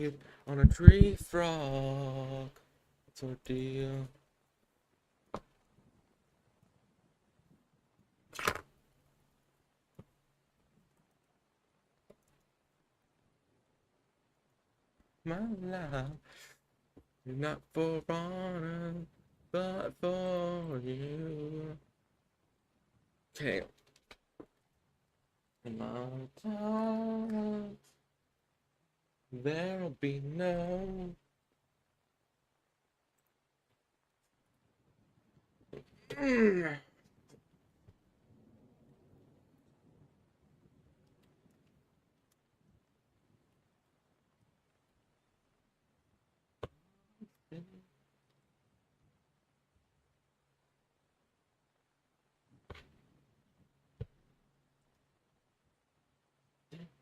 feed on a tree frog. Tortilla. My life is not for honor, but for you. Okay. My time, there'll be no.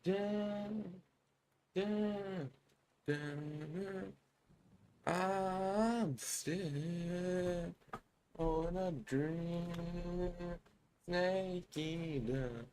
Dun, dun, dun. I'm still on a dream, snake eater.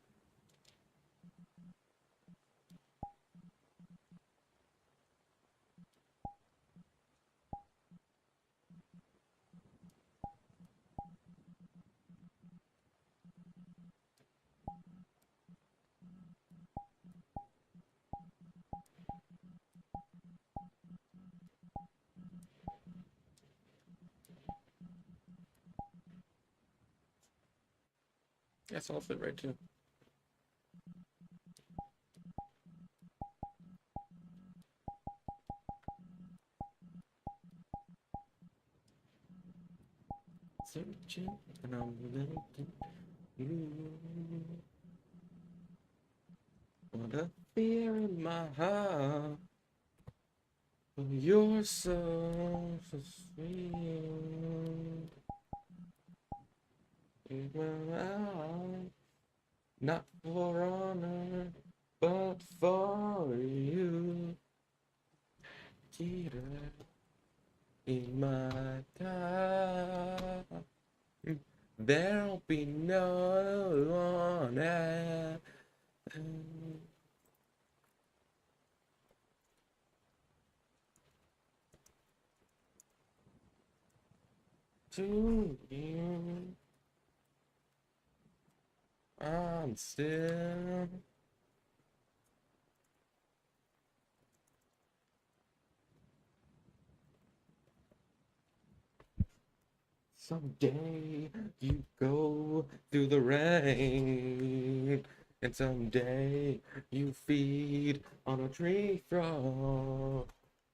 That's all fit right too. Searching and I'm looking you. What a fear in my heart. You're so sweet. Not for honor, but for you. Cheater in my time. There'll be no one else. To you, I'm still someday you go through the rain, and someday you feed on a tree frog.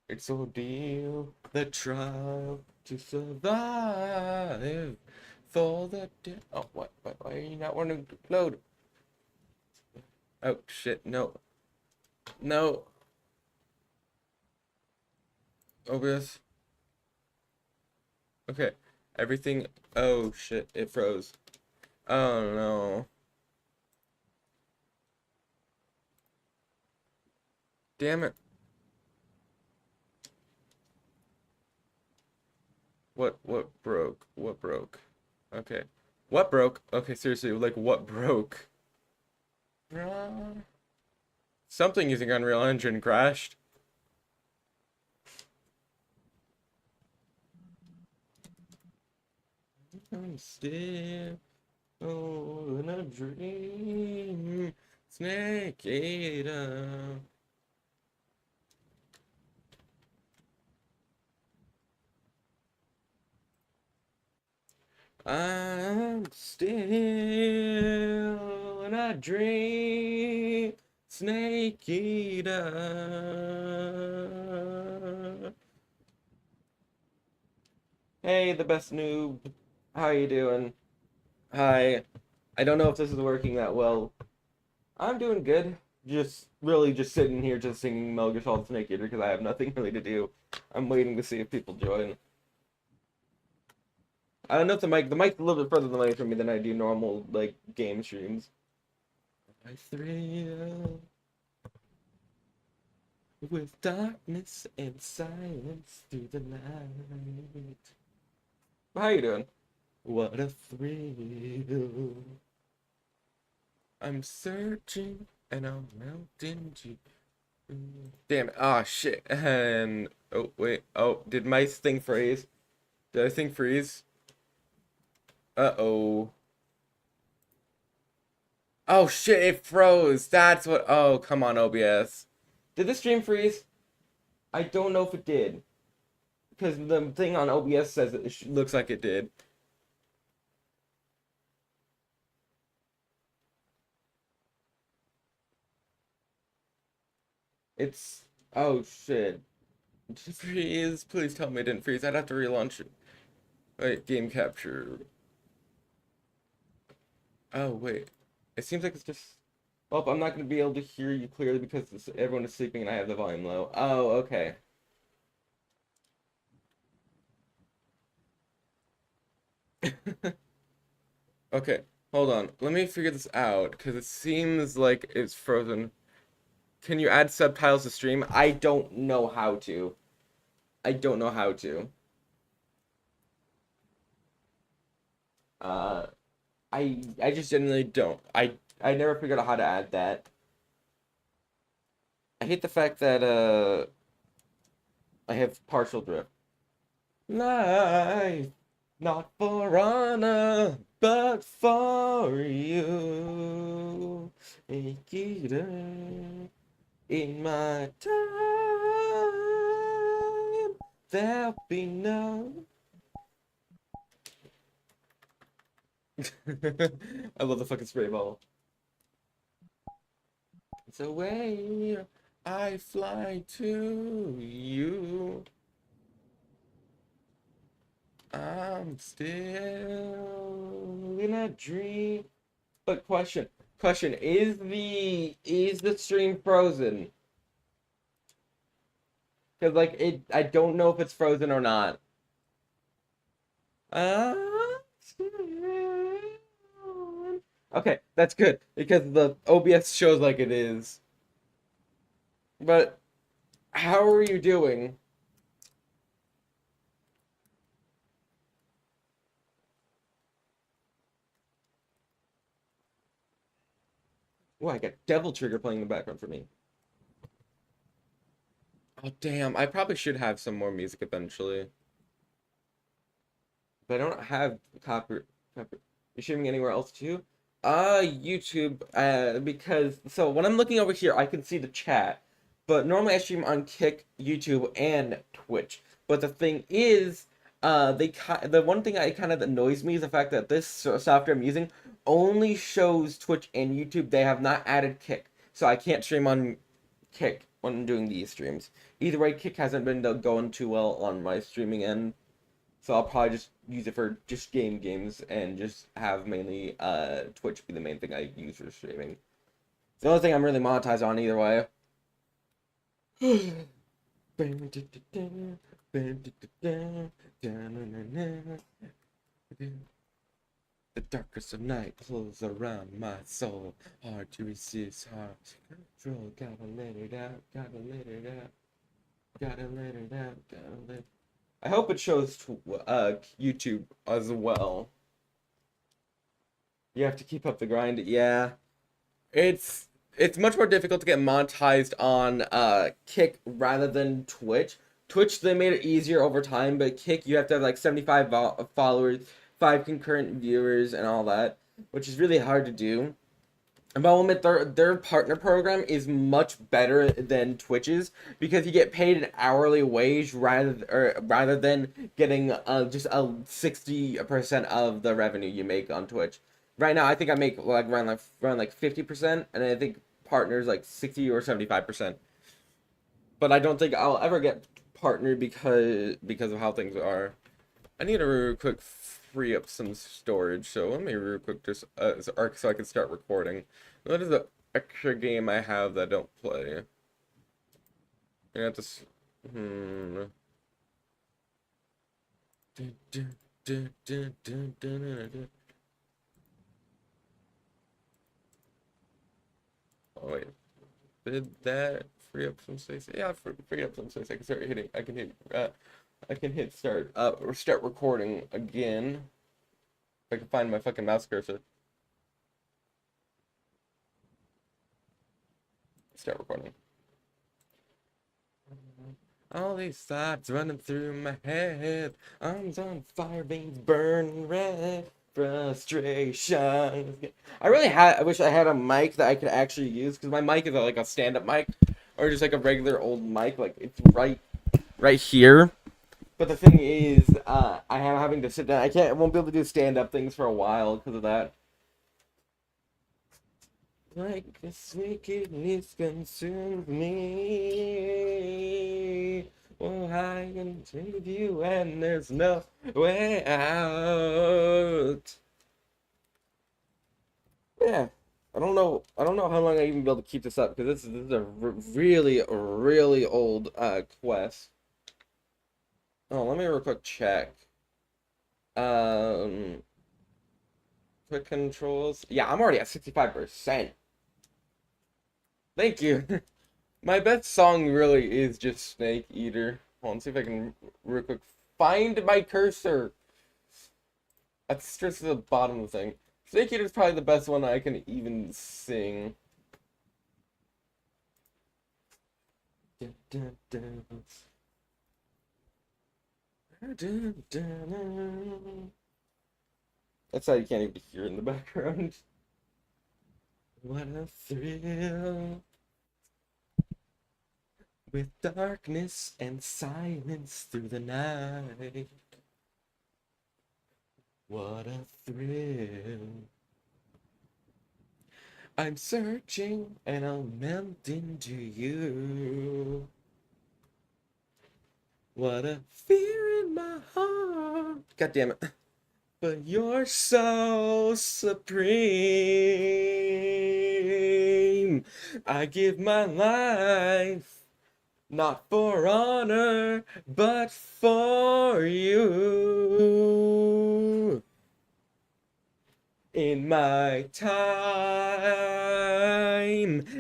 It's ordeal, the trial to survive for the day. Oh, what? Why are you not wanting to load? Oh, shit, no. No. OBS. Okay. Everything. Oh, shit, it froze. Oh, no. Damn it. What broke? What broke? Okay. What broke? Okay, seriously, like, what broke? Something using Unreal Engine crashed. I'm still in a dream, snake eater. I'm still in a dream, snake eater. Hey, the best noob. How you doing? Hi. I don't know if this is working that well. I'm doing good. Just really just sitting here just singing Metal Solid Snake Eater because I have nothing really to do. I'm waiting to see if people join. I don't know if the mic's a little bit further away from me than I do normal like game streams. I thrill with darkness and silence through the night. How you doing? What a thrill. I'm searching and I'm melting deep. Damn it. Oh, shit. And, oh, wait. Oh, did my thing freeze? Did I thing freeze? Uh-oh. Oh, shit, it froze. That's what, oh, come on, OBS. Did the stream freeze? I don't know if it did. Because the thing on OBS says it looks like it did. It's, oh, shit. Did it freeze? Please tell me it didn't freeze. I'd have to relaunch it. Wait, game capture. Oh, wait. It seems like it's just... Oh, I'm not going to be able to hear you clearly because everyone is sleeping and I have the volume low. Oh, okay. Okay, hold on. Let me figure this out because it seems like it's frozen. Can you add subtitles to stream? I don't know how to. I don't know how to. Uh, I just genuinely don't. I never figured out how to add that. I hate the fact that I have partial drift. Life, not for honor, but for you. Take it up in my time. There'll be no. I love the fucking spray ball. It's a way I fly to you. I'm still in a dream. But question, is the stream frozen? Cause like I don't know if it's frozen or not. I'm still... Okay, that's good because the OBS shows like it is. But how are you doing? Oh, I got Devil Trigger playing in the background for me. Oh, damn. I probably should have some more music eventually. But I don't have copy. You streaming anywhere else too? YouTube. Because so when I'm looking over here, I can see the chat. But normally I stream on Kick, YouTube, and Twitch. But the thing is, the one thing that kind of annoys me is the fact that this software I'm using only shows Twitch and YouTube. They have not added Kick, so I can't stream on Kick when I'm doing these streams. Either way, Kick hasn't been going too well on my streaming end. So I'll probably just use it for just games and just have mainly Twitch be the main thing I use for streaming. It's the only thing I'm really monetized on either way. The darkest of night clothes around my soul. Hard to resist, hard to control. Gotta let it out, gotta let it out. Gotta let it out, gotta let... I hope it shows to YouTube as well. You have to keep up the grind. Yeah. It's much more difficult to get monetized on Kick rather than Twitch. Twitch, they made it easier over time, but Kick you have to have like 75 followers, 5 concurrent viewers and all that, which is really hard to do. But I'll admit their partner program is much better than Twitch's because you get paid an hourly wage rather than getting just a 60% of the revenue you make on Twitch. Right now, I think I make like around like 50%, and I think partners like 60 or 75%. But I don't think I'll ever get partnered because of how things are. I need to real quick free up some storage, so let me real quick just so I can start recording. What is the extra game I have that I don't play? I have to. Oh wait, did that free up some space? Yeah, free up some space. I can start hitting. I can hit start. Or start recording again. If I can find my fucking mouse cursor. Start recording. All these thoughts running through my head. Arms on fire, veins burning red. Frustration. I wish I had a mic that I could actually use, because my mic is like a stand-up mic, or just like a regular old mic. Like, it's right here. But the thing is, I am having to sit down. I won't be able to do stand-up things for a while because of that. Like this wickedness consumes me. Well, I can take you and there's no way out. Yeah. I don't know how long I even be able to keep this up, because this is a really, really old quest. Oh, let me real quick check. Um, quick controls. Yeah, I'm already at 65%. Thank you. My best song really is just Snake Eater. Hold on, see if I can real quick find my cursor. That's just the bottom of the thing. Snake Eater is probably the best one I can even sing. Dun, dun, dun. Dun, dun, dun. That's how you can't even hear it in the background. What a thrill. With darkness and silence through the night. What a thrill. I'm searching and I'll melt into you. What a fear in my heart. God damn it. But you're so supreme. I give my life. Not for honor, but for you. In my time,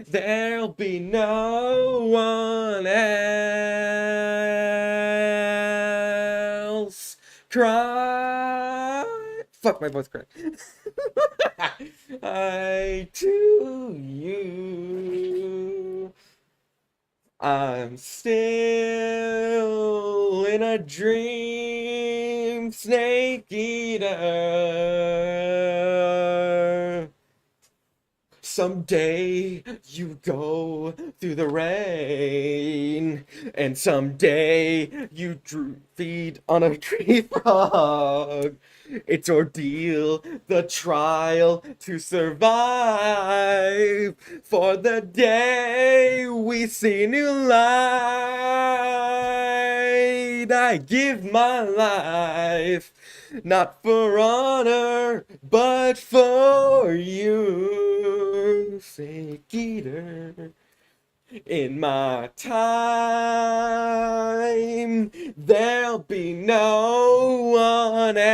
there'll be no one else. Cry. Fuck, my voice cracked. I to you. I'm still in a dream, Snake Eater. Someday you go through the rain, and someday you feed on a tree frog. It's ordeal, the trial to survive, for the day we see new light. I give my life, not for honor, but for you, Snake Eater. In my time, there'll be no one else.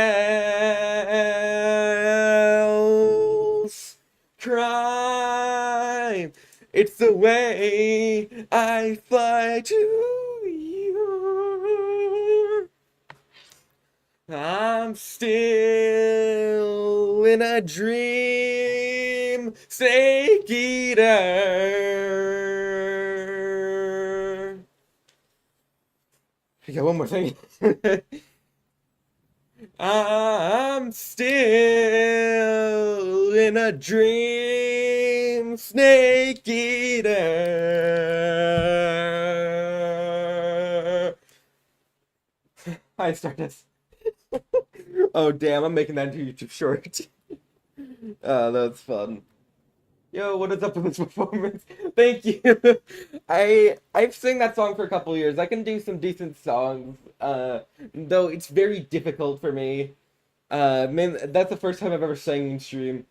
Crime, it's the way I fly to you. I'm still in a dream, Snake Eater. I got one more thing. I'm still in a dream, Snake Eater. Hi, Stardust. Oh, damn, I'm making that into YouTube short. That's fun. Yo, what is up with this performance? Thank you. I've sang that song for a couple years. I can do some decent songs, though it's very difficult for me. Man, that's the first time I've ever sang in stream.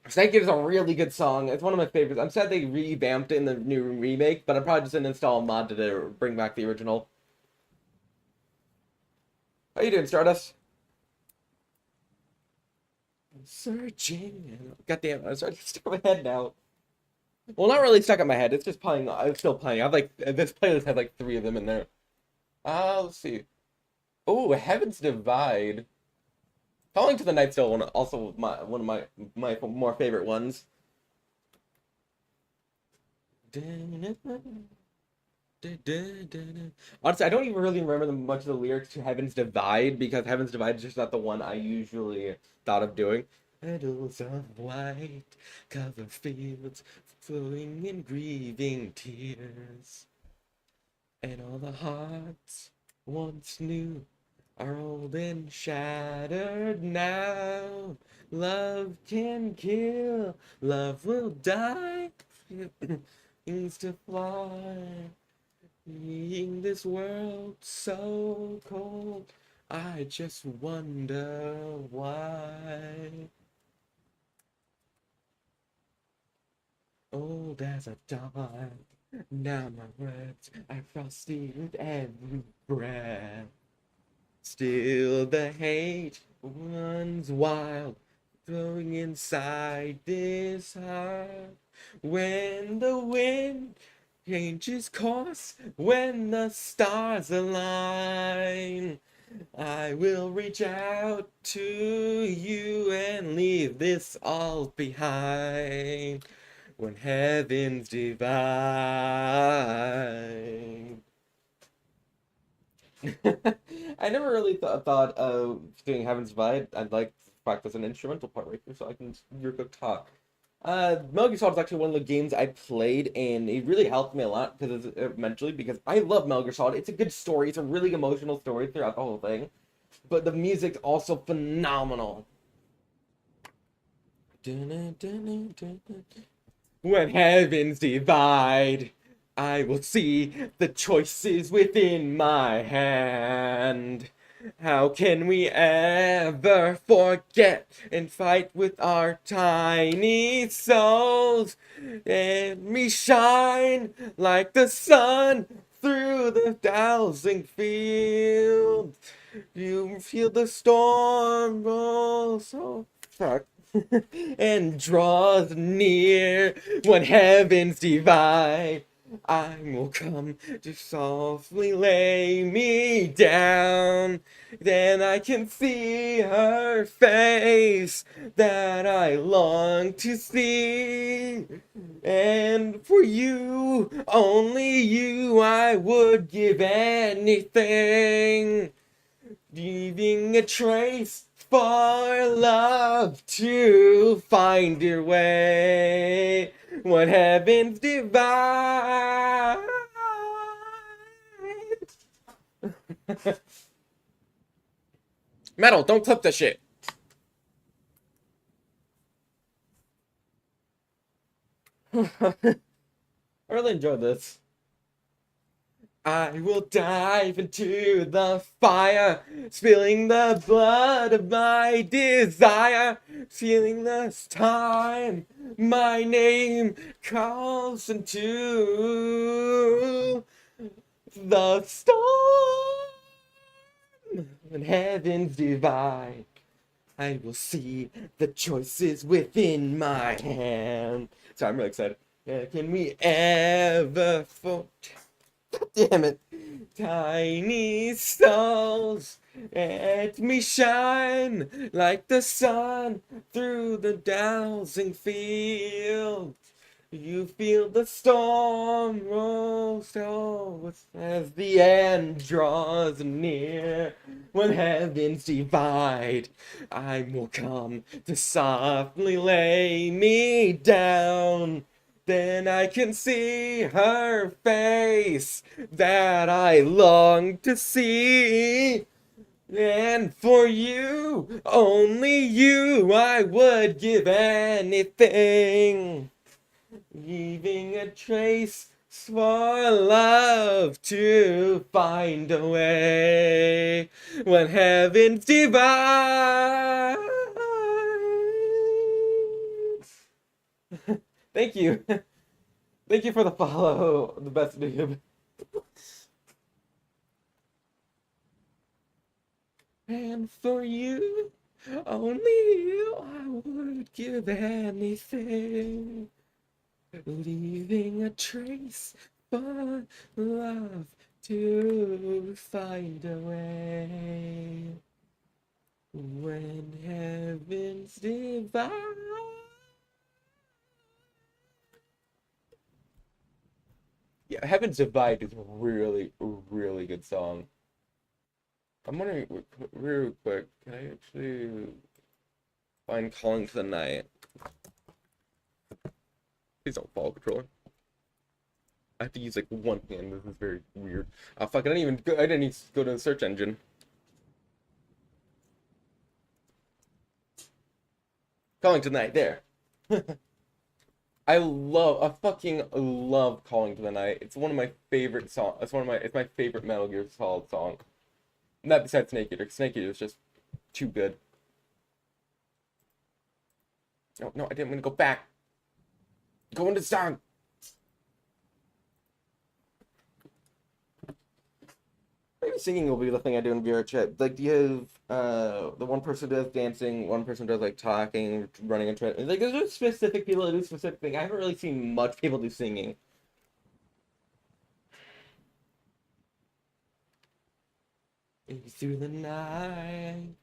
Snake Eater is a really good song. It's one of my favorites. I'm sad they revamped it in the new remake, but I'm probably just gonna install a mod to bring back the original. How you doing, Stardust? Searching. Goddamn, I'm starting to stick my head now. Well, not really stuck in my head. It's just playing. It's still playing. I've like this playlist has like 3 of them in there. Let's see. Oh, Heaven's Divide. Falling to the Night still also one of my more favorite ones. Honestly, I don't even really remember much of the lyrics to Heaven's Divide because Heaven's Divide is just not the one I usually thought of doing. Petals of white cover fields, flowing in grieving tears, and all the hearts once new are old and shattered now. Love can kill, love will die. Wings to fly, seeing this world so cold. I just wonder why. Old as a dawn, now my words are frosty with every breath. Still the hate runs wild, flowing inside this heart. When the wind changes course, when the stars align, I will reach out to you and leave this all behind. When heavens divide. I never really thought of doing Heaven's Divide. I'd like to practice an instrumental part right here so I can your good talk. Metal Gear Solid is actually one of the games I played, and it really helped me a lot because mentally, because I love Metal Gear Solid. It's a good story. It's a really emotional story throughout the whole thing, but the music's also phenomenal. When heavens divide, I will see the choices within my hand. How can we ever forget and fight with our tiny souls? Let me shine like the sun through the dazzling field. You feel the storm roll so fuck and draws near. When heavens divide, I will come to softly lay me down. Then I can see her face that I long to see. And for you, only you, I would give anything. Leaving a trace for love to find your way. When heavens divide. Metal, don't clip the shit. I really enjoyed this. I will dive into the fire, spilling the blood of my desire, feeling this time my name calls into the storm. When heavens divide, I will see the choices within my hand. So I'm really excited. Can we ever damn it. Tiny stars, let me shine like the sun through the dazzling field. You feel the storm roll so as the end draws near. When heavens divide, I will come to softly lay me down. Then I can see her face that I long to see. And for you, only you, I would give anything. Leaving a trace for love to find a way. When heavens divide. Thank you. Thank you for the follow, the best noob. And for you, only you, I would give anything. Leaving a trace for love to find a way. When heavens divide. Yeah, Heaven's Divide is a really, really good song. I'm wondering, real quick, can I actually find Calling to the Night? Please don't fall, controller. I have to use like one hand. This is very weird. Oh fuck! I didn't even go to the search engine. Calling to the Night. There. I fucking love Calling to the Night. It's one of my favorite songs. It's my favorite Metal Gear Solid song. Not besides Snake Eater. Snake Eater is just too good. No, no, I didn't want to go back. Go into the song. Maybe singing will be the thing I do in VR chat. Like, do you have the one person does dancing, one person does like talking, running and trend. Like, there's specific people that do specific thing. I haven't really seen much people do singing. Through the night,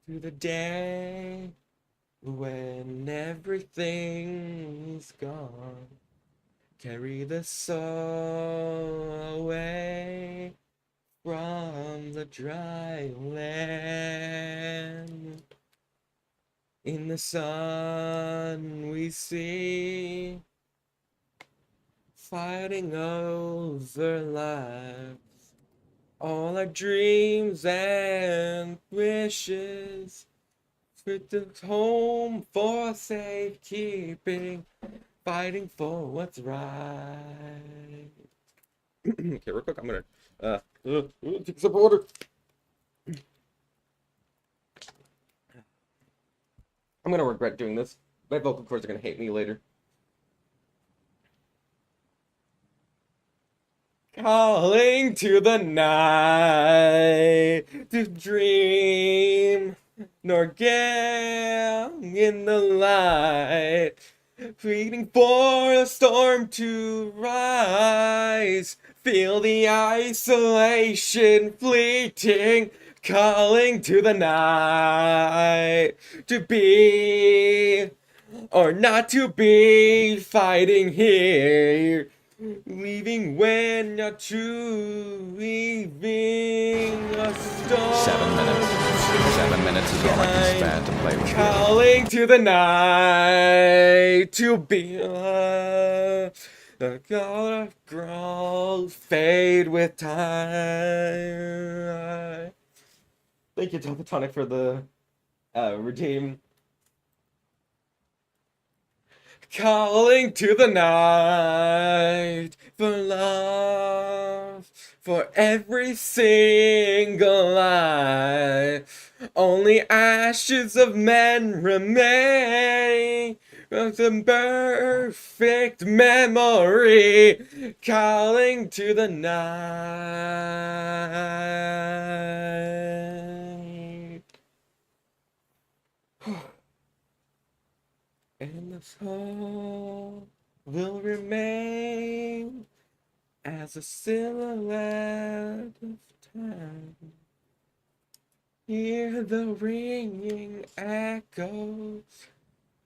through the day, when everything's gone, carry the soul away from the dry land. In the sun we see, fighting over lives, all our dreams and wishes, with the home for safekeeping, fighting for what's right. Okay, real quick, I'm gonna take some water. I'm gonna regret doing this. My vocal cords are gonna hate me later. Calling to the night to dream, nor gang in the light, waiting for a storm to rise. Feel the isolation fleeting, calling to the night to be or not to be, fighting here. Leaving when you're true, leaving a storm. 7 minutes. 7 minutes is all I can spare to play with you. Calling to the night to be the color grows, fade with time. Thank you, Tonic, for the redeem. Calling to the night for love, for every single life. Only ashes of men remain of the perfect memory. Calling to the night. And the soul will remain as a silhouette of time. Hear the ringing echoes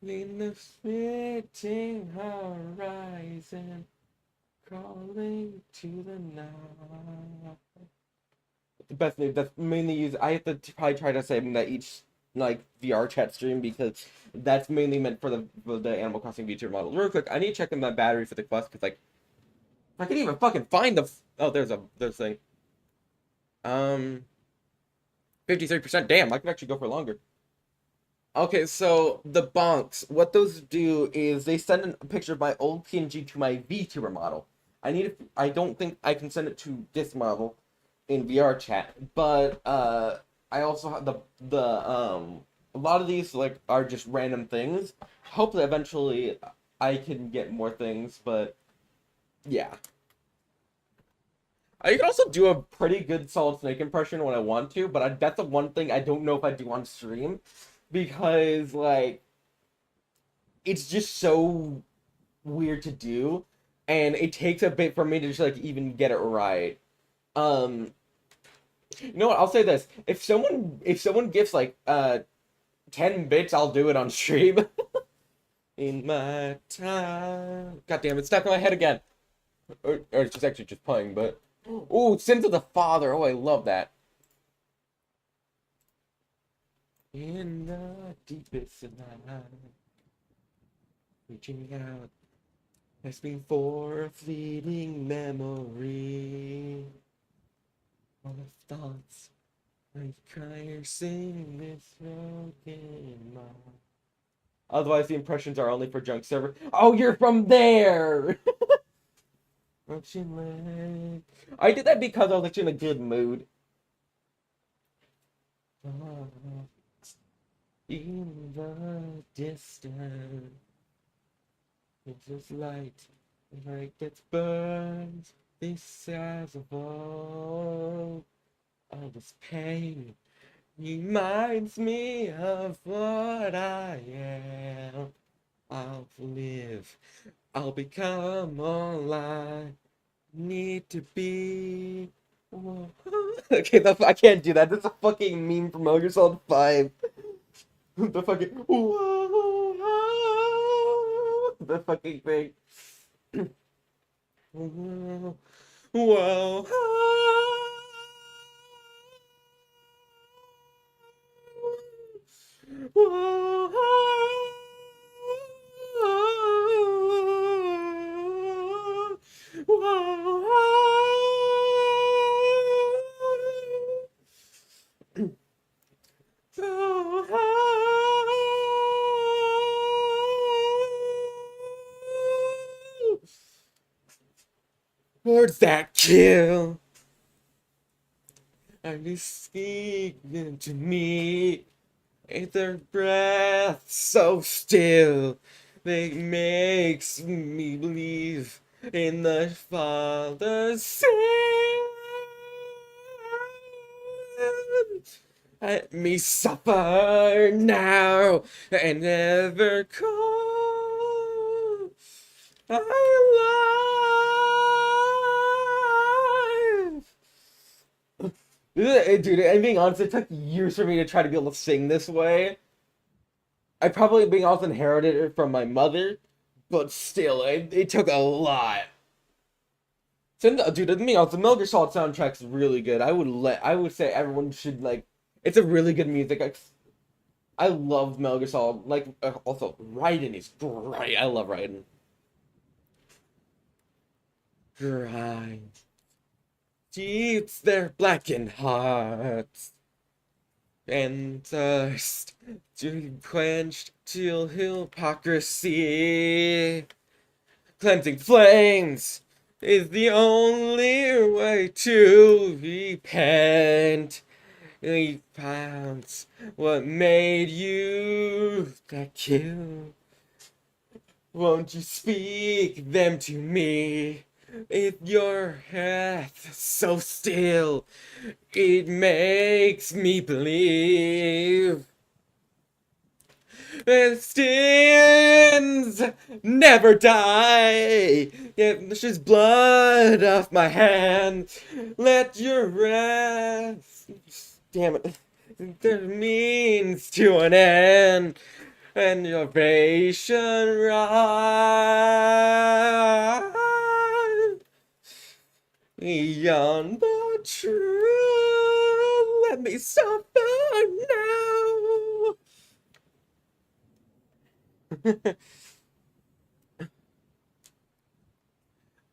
in the flitting horizon, calling to the night. The best name that's mainly used. I have to probably try to say that each like VR chat stream, because that's mainly meant for the Animal Crossing VTuber model. Real quick, I need to check in my battery for the Quest, because like I can't even fucking find the there's thing. 53%. Damn, I can actually go for longer. Okay, so the bonks, what those do is they send a picture of my old PNG to my VTuber model. I don't think I can send it to this model in VR chat, but I also have a lot of these like are just random things. Hopefully eventually I can get more things, but yeah. I can also do a pretty good Solid Snake impression when I want to, but that's the one thing I don't know if I do on stream, because like it's just so weird to do, and it takes a bit for me to just like even get it right. You know what? I'll say this: if someone gifts like 10 bits, I'll do it on stream. In my time. God damn it! Stuck in my head again. Or it's just actually just playing, but... Oh, Sins of the Father. Oh, I love that. In the deepest night, reaching out, asking for a fleeting memory. All the thoughts like cursing this broken mind. Otherwise, the impressions are only for junk server. Oh, you're from there! Ocean Lake. I did that because I was actually in a good mood. In the distance, it's just light that burns this as of all this pain reminds me of what I am. I'll live, I'll become all I need to be. Whoa. Okay, I can't do that. That's a fucking meme from Metal Gear Solid 5. The fucking whoa, the fucking thing. Whoa, whoa, words that kill. Are you speaking to me? Ain't their breath so still that makes me believe in the Father's sin? Let me suffer now and never call alive. Dude, I'm being honest, it took years for me to try to be able to sing this way. I probably, being honest, inherited it from my mother, but still, it took a lot. Dude, being honest, the Metal Gear Solid soundtrack's really good. I would say everyone should, like, it's a really good music. I love Metal Gear Solid. Like, also, Raiden is great. I love Raiden. Grind. Deeps their blackened hearts, and thirst to be quenched till hypocrisy. Cleansing flames is the only way to repent. We found what made you that kill. Won't you speak them to me? If your breath so still, it makes me believe that sins never die. Yet there's blood off my hands. Let your wrath, damn it, there means to an end. And your patient rise beyond the truth. Let me suffer now.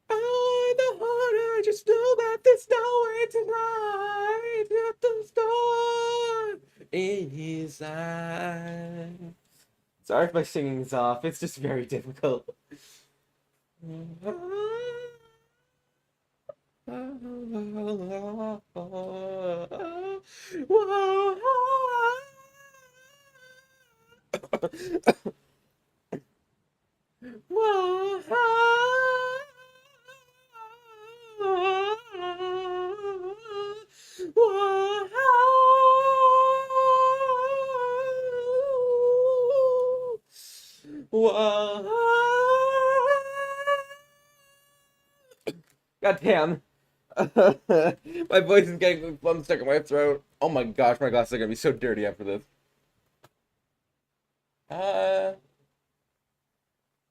Oh, the heart, I just know that there's no way tonight at the storm in his eyes. Sorry if my singing's off, it's just very difficult. God damn. My voice is getting stuck in my throat. Oh my gosh, my glasses are gonna be so dirty after this. Oh,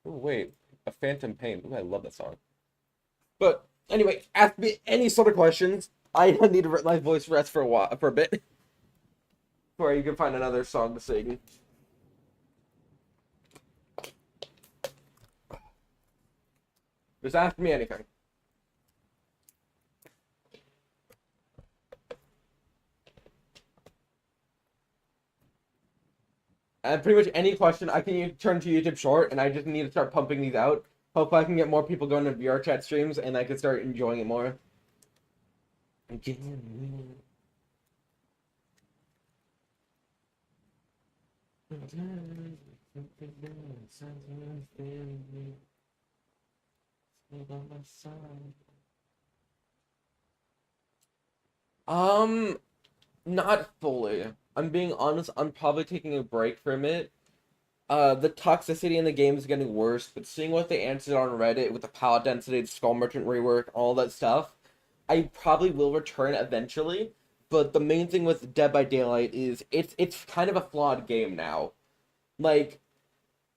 wait. A Phantom Pain. Ooh, I love that song. But anyway, ask me any sort of questions. I need to let my voice rest for a bit, before you can find another song to sing. Just ask me anything. And pretty much any question, I can turn to YouTube Short, and I just need to start pumping these out. Hopefully I can get more people going to VR chat streams, and I can start enjoying it more. Again. Not fully. I'm being honest, I'm probably taking a break from it. The toxicity in the game is getting worse, but seeing what they answered on Reddit with the palette density, the Skull Merchant rework, all that stuff, I probably will return eventually. But the main thing with Dead by Daylight is it's kind of a flawed game now. Like,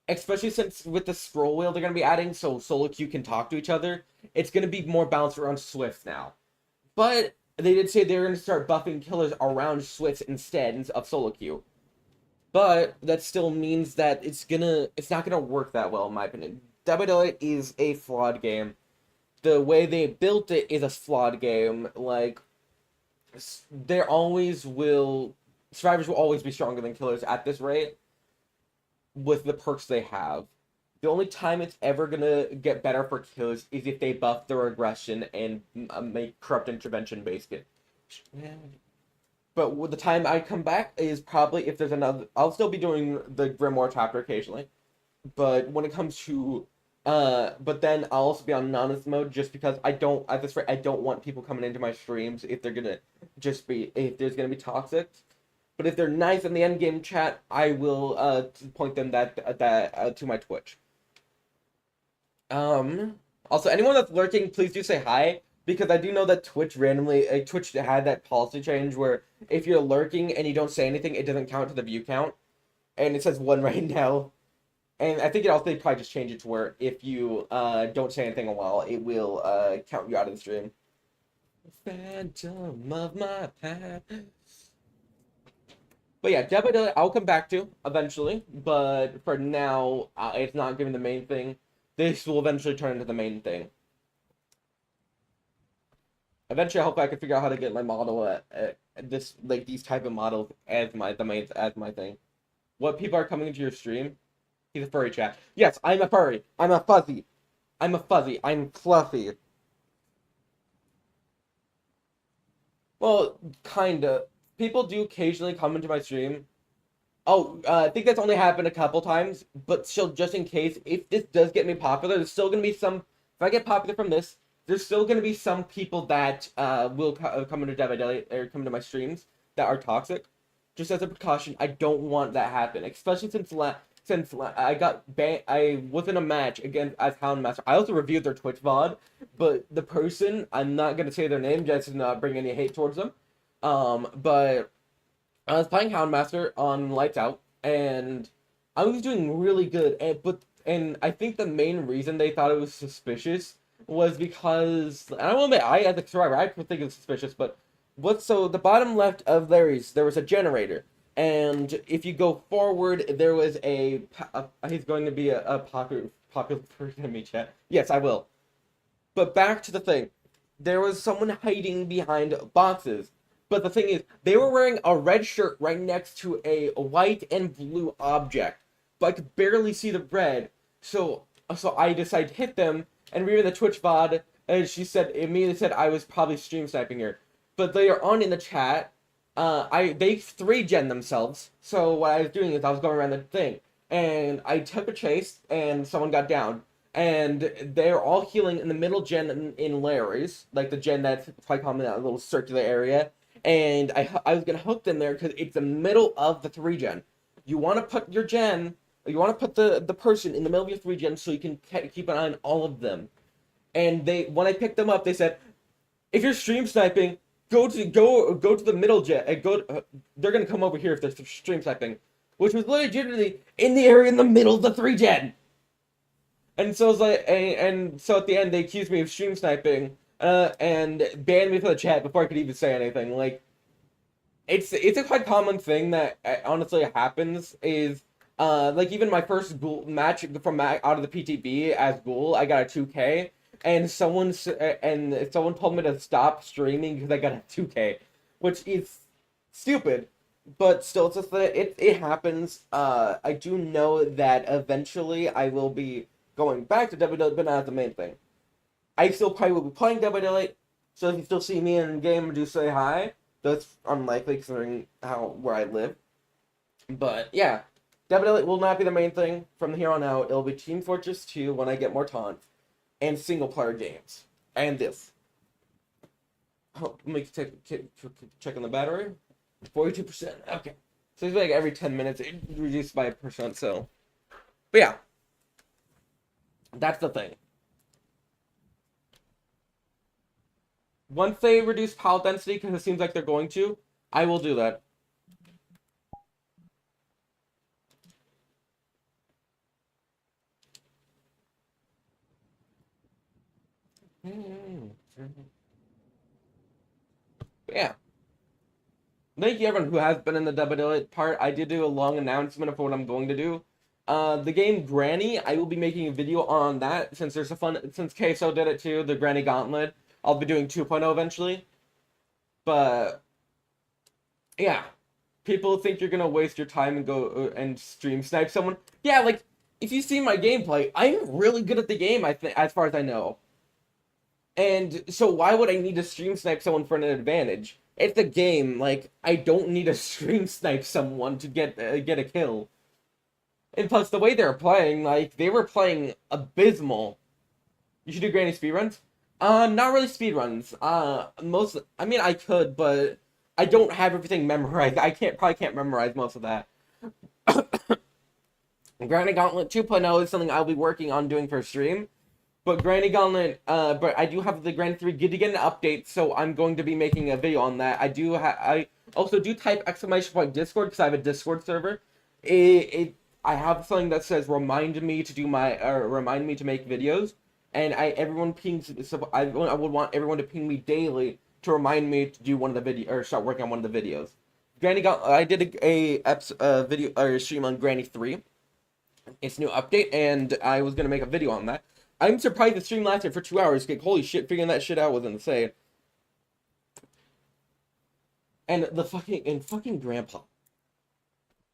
especially since with the scroll wheel they're going to be adding, so solo queue can talk to each other, it's going to be more balanced around Swift now. But they did say they're going to start buffing killers around Swift instead of solo queue. But that still means that it's not gonna work that well, in my opinion. Dead by Daylight is a flawed game. The way they built it is a flawed game. Like, survivors will always be stronger than killers at this rate, with the perks they have. The only time it's ever gonna get better for killers is if they buff their aggression and make corrupt intervention based it. But the time I come back is probably if there's another. I'll still be doing the Grimoire chapter occasionally, but when it comes to, but then I'll also be on anonymous mode just because I don't at this rate I don't want people coming into my streams if there's gonna be toxic. But if they're nice in the end game chat, I will point them to my Twitch. Also, anyone that's lurking, please do say hi. Because I do know that Twitch had that policy change where if you're lurking and you don't say anything, it doesn't count to the view count. And it says 1 right now. And I think they probably just changed it to where if you don't say anything a while, it will count you out of the stream. Phantom of my past. But yeah, Dead by Daylight I'll come back to eventually. But for now, it's not giving the main thing. This will eventually turn into the main thing. Eventually, I hope I can figure out how to get my model at these type of models as my thing. What people are coming into your stream? He's a furry chat. Yes, I'm a furry. I'm a fuzzy. I'm fluffy. Well, kinda. People do occasionally come into my stream. Oh, I think that's only happened a couple times, but still, just in case, if this does get me popular, there's still gonna be some. If I get popular from this, there's still going to be some people that will come into Dead by Daylight or come into my streams that are toxic. Just as a precaution, I don't want that happen. Especially since I got banned. I was in a match against as Houndmaster. I also reviewed their Twitch VOD, but the person, I'm not going to say their name just to not bring any hate towards them. But I was playing Houndmaster on Lights Out, and I was doing really good. And I think the main reason they thought it was suspicious was because, I will admit, I as a survivor, I think it was suspicious, but so the bottom left of Larry's, there was a generator, and if you go forward, there was he's going to be a popular person in me chat. Yes, I will. But back to the thing, there was someone hiding behind boxes, but the thing is, they were wearing a red shirt right next to a white and blue object, but I could barely see the red, so I decided to hit them. And we were in the Twitch VOD, and she immediately said I was probably stream sniping her. But later on in the chat, they 3-gen themselves. So what I was doing is I was going around the thing, and I took a chase, and someone got down. And they're all healing in the middle gen in Larry's, like the gen that's probably common in that little circular area. And I was gonna hook them there because it's the middle of the 3-gen. You want to put your gen. You want to put the person in the middle of your 3-gen so you can keep an eye on all of them. And when I picked them up, they said, if you're stream sniping, go to the middle gen. They're gonna come over here if they're stream sniping, which was legitimately in the area in the middle of the 3-gen. And so it's like, and so at the end they accused me of stream sniping, and banned me from the chat before I could even say anything. Like, it's a quite common thing that honestly happens. Is like even my first ghoul match from out of the PTB as ghoul, I got a 2K, and someone told me to stop streaming because I got a 2K, which is stupid. But still, it's just that it happens. I do know that eventually I will be going back to WWE, but not the main thing. I still probably will be playing WWE, so if you still see me in game, do say hi. That's unlikely considering where I live. But yeah, WWE will not be the main thing from here on out. It'll be Team Fortress 2 when I get more taunts, and single player games, and this. Oh, let me check on the battery. 42%. Okay. So it's like every 10 minutes it reduced by a percent. So, but yeah, that's the thing. Once they reduce pallet density, because it seems like they're going to, I will do that. But yeah. Thank you everyone who has been in the WWE part. I did do a long announcement of what I'm going to do. The game Granny, I will be making a video on that since since Queso did it too, the Granny Gauntlet. I'll be doing 2.0 eventually. But yeah, people think you're gonna waste your time and go and stream snipe someone. Yeah, like if you see my gameplay, I'm really good at the game. I think, as far as I know. And so why would I need to stream snipe someone for an advantage? It's a game. Like I don't need to stream snipe someone to get a kill. And plus, the way they were playing, like they were playing abysmal. You should do Granny speedruns. Not really speedruns. I mean, I could, but I don't have everything memorized. I probably can't memorize most of that. Granny Gauntlet 2.0 is something I'll be working on doing for a stream. But Granny Gauntlet, but I do have the Granny 3 to get an update, so I'm going to be making a video on that. I also do type exclamation point Discord because I have a Discord server. I have something that says remind me to do remind me to make videos, and everyone pings. So I would want everyone to ping me daily to remind me to do one of the video or start working on one of the videos. Granny Gauntlet, I did a video or stream on Granny 3. It's new update, and I was gonna make a video on that. I'm surprised the stream lasted for 2 hours. Holy shit, figuring that shit out was insane. And fucking grandpa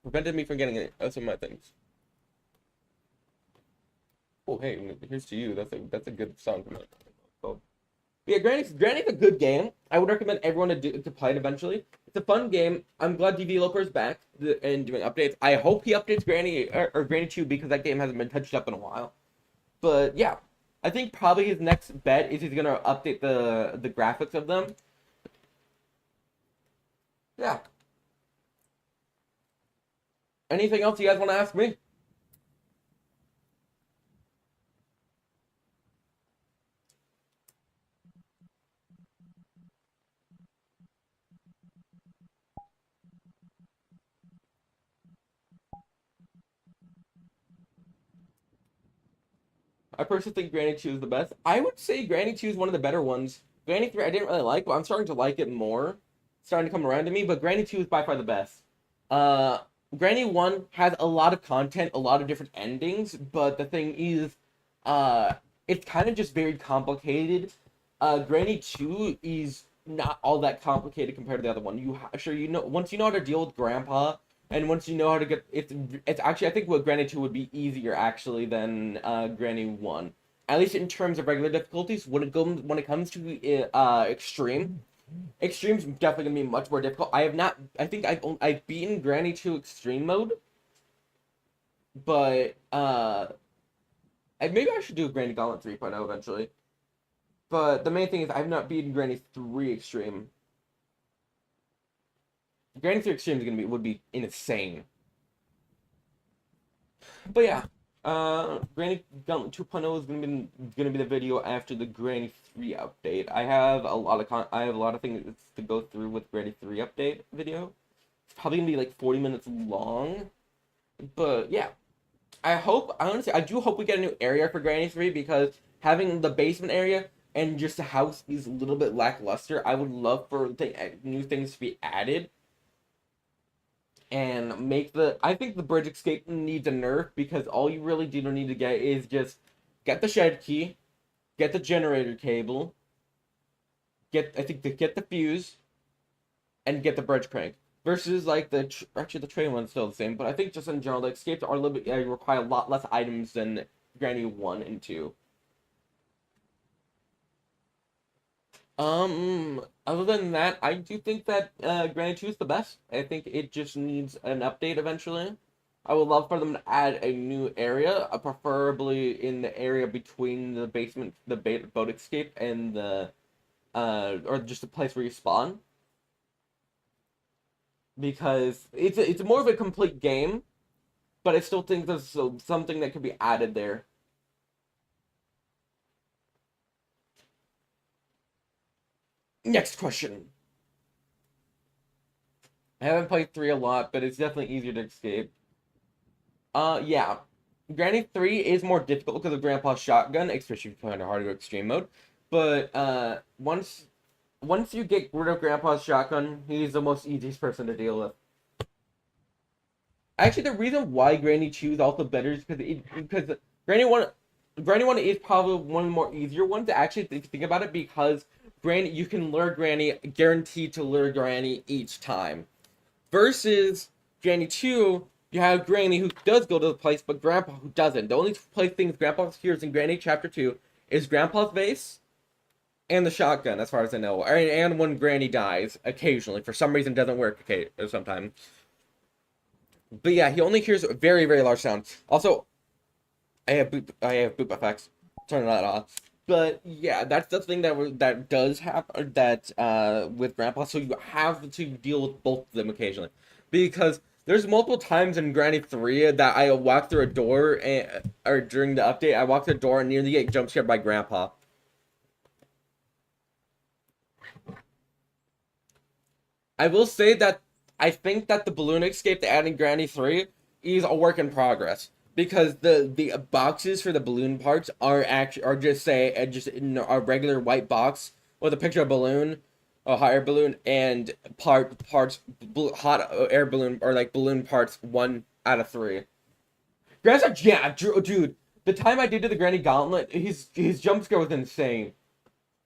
prevented me from getting it. That's some of my things. Oh hey, here's to you. That's a good song from it. So, yeah, Granny's a good game. I would recommend everyone to play it eventually. It's a fun game. I'm glad the developer's back and doing updates. I hope he updates Granny or Granny 2 because that game hasn't been touched up in a while. But yeah, I think probably his next bet is he's gonna update the graphics of them. Yeah. Anything else you guys want to ask me? I personally think Granny 2 is the best. I would say Granny 2 is one of the better ones. Granny 3 I didn't really like, but I'm starting to like it more. It's starting to come around to me, but Granny 2 is by far the best. Uh, Granny 1 has a lot of content, a lot of different endings, but the thing is, it's kind of just very complicated. Granny 2 is not all that complicated compared to the other one. Once you know how to deal with Grandpa, and once you know how to get it's actually I think what Granny 2 would be easier actually than Granny 1. At least in terms of regular difficulties. When it comes to extreme, extreme's definitely gonna be much more difficult. I think I've beaten Granny 2 extreme mode, but maybe I should do Granny Gauntlet 3.0 eventually. But the main thing is I've not beaten Granny 3 extreme. Granny 3 extreme would be insane. But yeah, Granny Gauntlet 2.0 is gonna be the video after the Granny 3 update. I have a lot of things to go through with Granny 3 update video. It's probably gonna be like 40 minutes long. But yeah. I do hope we get a new area for Granny 3 because having the basement area and just the house is a little bit lackluster. I would love for the new things to be added and make I think the bridge escape needs a nerf because all you really do need to get is just get the shed key, get the generator cable, get the fuse, and get the bridge crank. Versus like actually the train one's still the same, but I think just in general the escapes are a little bit require a lot less items than Granny 1 and 2. Other than that, I do think that Granny 2 is the best. I think it just needs an update eventually. I would love for them to add a new area, preferably in the area between the basement, the boat escape, and the or just a place where you spawn. Because it's more of a complete game, but I still think there's something that could be added there. Next question. I haven't played 3 a lot, but it's definitely easier to escape. Yeah. Granny 3 is more difficult because of Grandpa's shotgun, especially if you play on hard or extreme mode. But once you get rid of Grandpa's shotgun, he's the most easiest person to deal with. Actually, the reason why Granny 2 is also better is because Granny 1 is probably one of the more easier ones to actually think about it because Granny, you can lure Granny, guaranteed to lure Granny each time. Versus Granny 2, you have Granny who does go to the place, but Grandpa who doesn't. The only place things Grandpa hears in Granny Chapter 2 is Grandpa's vase and the shotgun, as far as I know. And when Granny dies, occasionally. For some reason, doesn't work sometimes. But yeah, he only hears a very, very large sound. Also, I have boop effects. Turn that off. But yeah, that's the thing that does happen with Grandpa. So you have to deal with both of them occasionally, because there's multiple times in Granny 3 that I walk through a door or during the update I walk through a door and nearly get jump scared by Grandpa. I will say that I think that the balloon escape they add in Granny 3 is a work in progress. Because the boxes for the balloon parts are just a regular white box with a picture of a balloon, a hot air balloon, and hot air balloon or like balloon parts 1 out of 3. Dude. The time I did to the Granny Gauntlet, his jump scare was insane.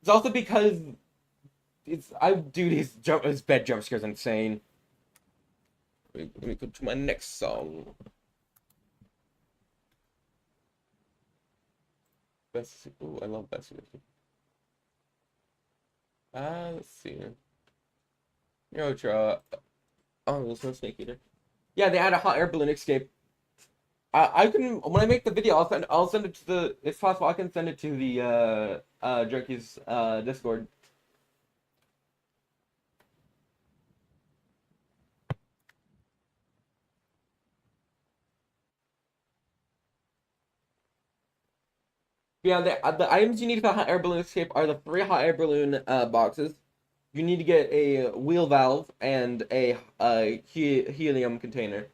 It's also because his bed jump scare is insane. Let me go to my next song. Best. Ooh, I love Best. Let's see. Neutra. Oh, there's no Snake Eater. Yeah, they add a hot air balloon escape. I can when I make the video, I'll send it to the. If possible, I can send it to the Jerky's Discord. Yeah, the items you need for hot air balloon escape are the 3 hot air balloon boxes. You need to get a wheel valve and a helium container.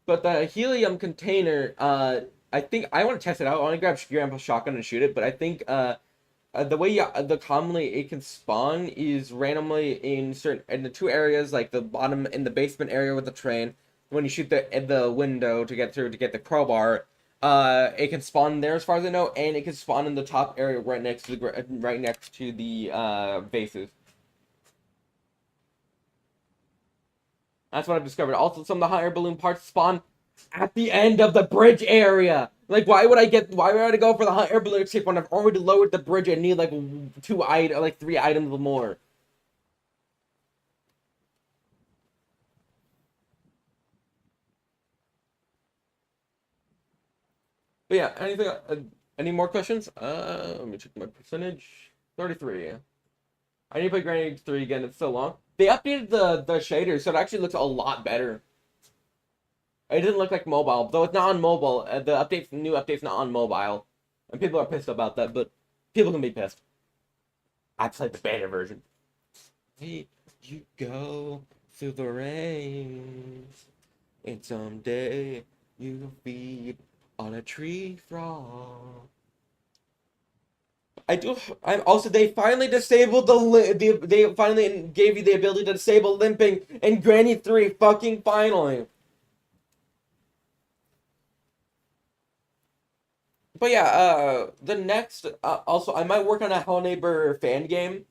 But the helium container, I think I want to test it out. I want to grab Grandpa's shotgun and shoot it. But I think the way the commonly it can spawn is randomly in the 2 areas, like the bottom in the basement area with the train. When you shoot the window to get through to get the crowbar, it can spawn there as far as I know, and it can spawn in the top area right next to the bases. That's what I've discovered. Also, some of the higher balloon parts spawn at the end of the bridge area. Like, why would I go for the hot air balloon escape when I've already lowered the bridge and need like 3 items or more? But yeah, any more questions? Let me check my percentage. 33. I need to play Granny 3 again. It's so long. They updated the shaders, so it actually looks a lot better. It didn't look like mobile, though it's not on mobile. The new update's not on mobile, and people are pissed about that. But people can be pissed. I played the beta version. Hey, you go through the rain, and someday you'll feed on a tree frog. I do. I'm also. They finally disabled they finally gave you the ability to disable limping in Granny 3. Fucking finally. But yeah, the next. Also, I might work on a Hello Neighbor fan game,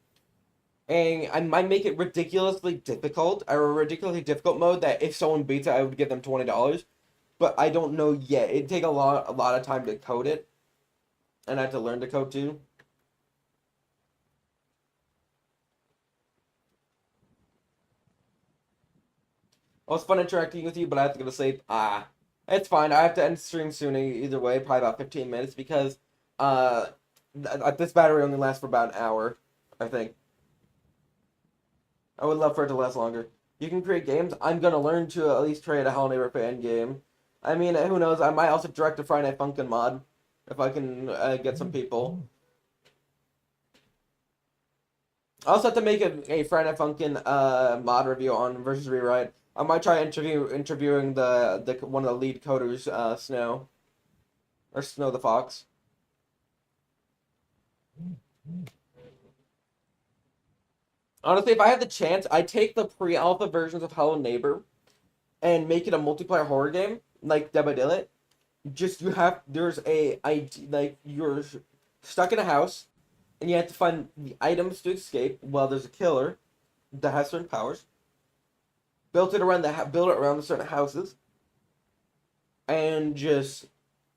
and I might make it ridiculously difficult, or a ridiculously difficult mode that if someone beats it, I would give them $20. But I don't know yet. It'd take a lot of time to code it, and I have to learn to code too. Well, it's fun interacting with you, but I have to go to sleep. It's fine. I have to end stream soon either way, probably about 15 minutes, because uh, this battery only lasts for about an hour, I think. I would love for it to last longer. You can create games. I'm gonna learn to at least create a Hello Neighbor fan game. I mean, who knows? I might also direct a Friday Night Funkin' mod if I can get some people. I also have to make a Friday Night Funkin' mod review on Versus Rewrite. I might try interviewing the one of the lead coders, Snow, or Snow the Fox. Honestly, if I had the chance, I'd take the pre-alpha versions of Hello Neighbor and make it a multiplayer horror game like Dead by Daylight. Just there's a ID, like you're stuck in a house and you have to find the items to escape while there's a killer that has certain powers. Build it around the certain houses, and just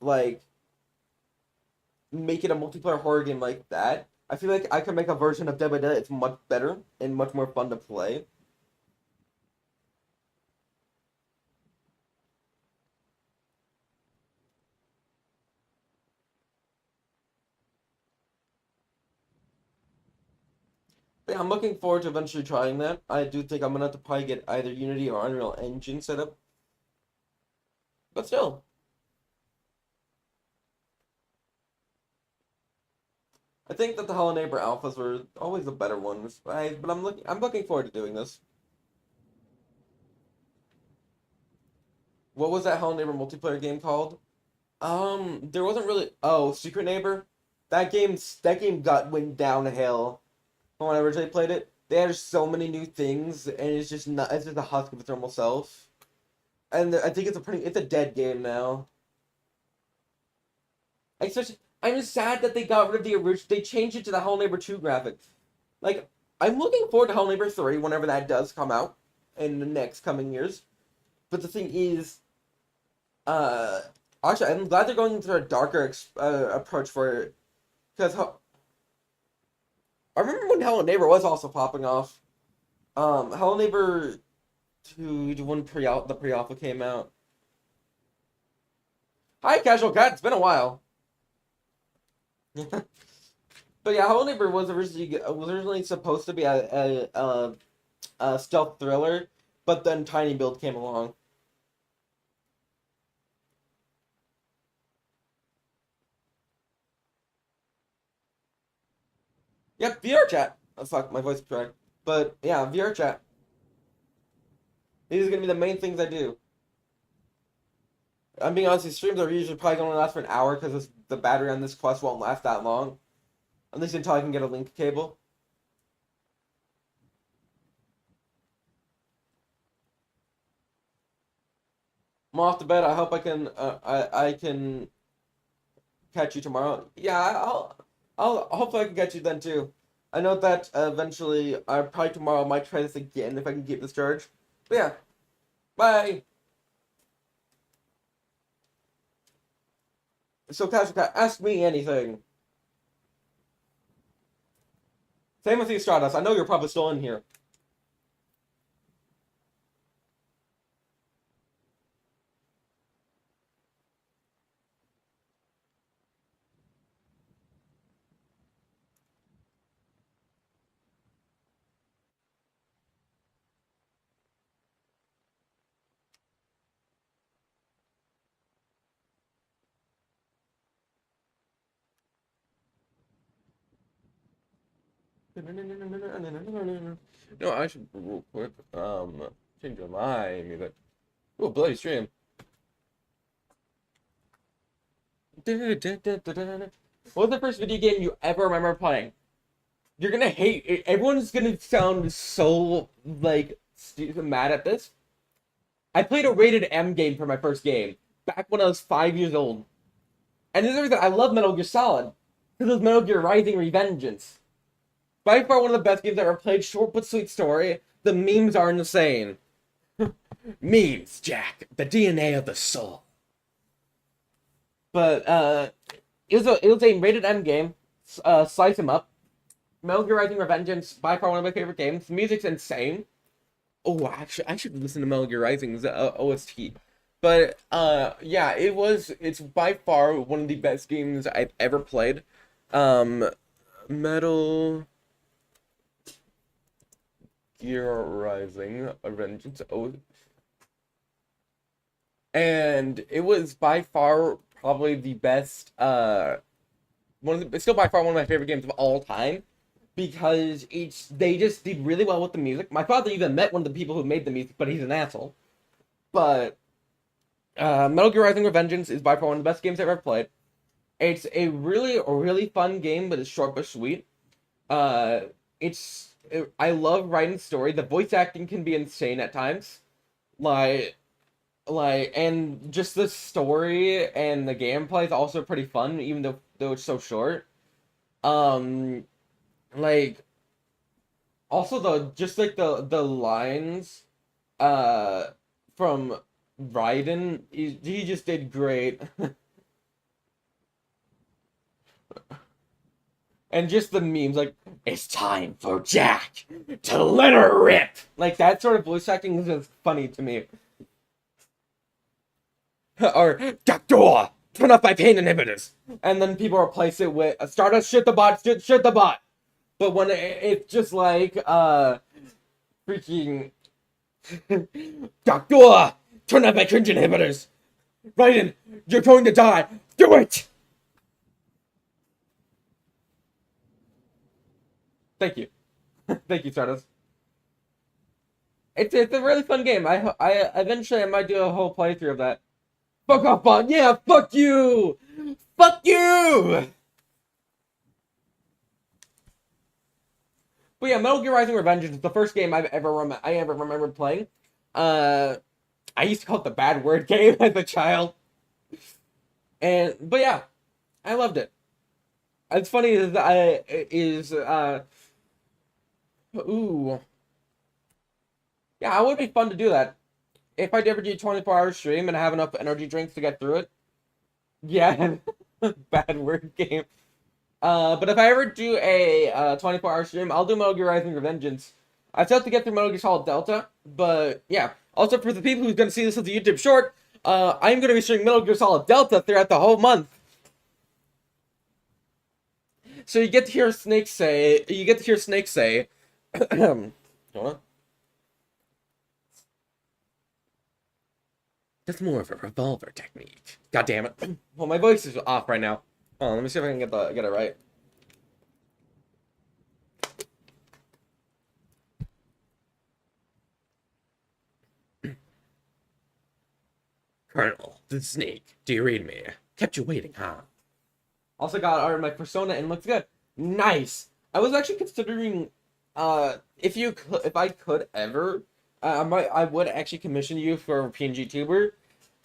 like make it a multiplayer horror game like that. I feel like I could make a version of Dead by Daylight. It's much better and much more fun to play. But yeah, I'm looking forward to eventually trying that. I do think I'm gonna have to probably get either Unity or Unreal Engine set up. But still. I think that the Hello Neighbor alphas were always the better ones. But I'm looking forward to doing this. What was that Hello Neighbor multiplayer game called? There wasn't really. Oh, Secret Neighbor. That game went downhill when I originally played it. They had so many new things, and it's just a husk of its normal self. And I think it's a dead game now. Especially, I'm just sad that they got rid of the original. They changed it to the Hello Neighbor 2 graphics. Like, I'm looking forward to Hello Neighbor 3 whenever that does come out in the next coming years. But the thing is, uh, actually, I'm glad they're going into a darker approach for it. Because I remember when Hello Neighbor was also popping off. Hello Neighbor 2, when the pre-alpha came out. Hi, Casual Cat. It's been a while. But yeah, Hello Neighbor was originally supposed to be a stealth thriller, but then Tiny Build came along. Yep, VR chat. Oh, fuck, my voice cracked. But yeah, VR chat. These are gonna be the main things I do. I'm being honest, these streams are usually probably gonna last for an hour because the battery on this Quest won't last that long. At least until I can get a link cable. I'm off to bed. I hope I can catch you tomorrow. Yeah, I'll hopefully I can catch you then too. I know that eventually, probably tomorrow I might try this again if I can keep this charge. But yeah, bye. So Casual Cat, ask me anything. Same with you, Stardust. I know you're probably still in here. No, I should real quick change my music. Oh, bloody stream. What was the first video game you ever remember playing? You're gonna hate it. Everyone's gonna sound so, like, mad at this. I played a rated M game for my first game, back when I was 5 years old. And this is the reason I love Metal Gear Solid. Because it was Metal Gear Rising Revengeance. By far one of the best games I've ever played, short but sweet story. The memes are insane. Memes, Jack. The DNA of the soul. But, it was a rated M game. Slice 'em up. Metal Gear Rising Revengeance, by far one of my favorite games. The music's insane. Oh, actually, I should listen to Metal Gear Rising's OST. But, yeah, it's by far one of the best games I've ever played. Metal Gear Rising Revengeance. Oh. And it was by far probably the best, it's still by far one of my favorite games of all time. Because they just did really well with the music. My father even met one of the people who made the music, but he's an asshole. But Metal Gear Rising Revengeance is by far one of the best games I've ever played. It's a really fun game, but it's short but sweet. I love writing the story. The voice acting can be insane at times. And just the story and the gameplay is also pretty fun, even though it's so short. Also the lines from Raiden, he just did great. And just the memes, like, it's time for Jack to let her rip. Like, that sort of voice acting is just funny to me. Or, Doctor, turn off my pain inhibitors. And then people replace it with, Stardust, shit the bot, shit the bot. But when it's just like, freaking, Doctor, turn off my cringe inhibitors. Raiden, you're going to die. Do it! Thank you. Thank you, Stardust. It's a really fun game. I eventually I might do a whole playthrough of that. Fuck off, bot. Yeah, fuck you! Fuck you! But yeah, Metal Gear Rising Revengeance is the first game I ever remember playing. I used to call it the bad word game as a child. But yeah, I loved it. It's funny ooh. Yeah, it would be fun to do that. If I ever do a 24-hour stream and I have enough energy drinks to get through it. Yeah, bad word game. But if I ever do a 24-hour stream, I'll do Metal Gear Rising Revengeance. I still have to get through Metal Gear Solid Delta, but yeah. Also, for the people who's going to see this as a YouTube short, I'm going to be streaming Metal Gear Solid Delta throughout the whole month. So you get to hear Snake say, hold on. That's more of a revolver technique. God damn it. Well, my voice is off right now. Oh, let me see if I can get it right. Colonel, the Snake, do you read me? Kept you waiting, huh? Also got my persona and looks good. Nice. I was actually considering, if I could ever, I would actually commission you for a PNG tuber,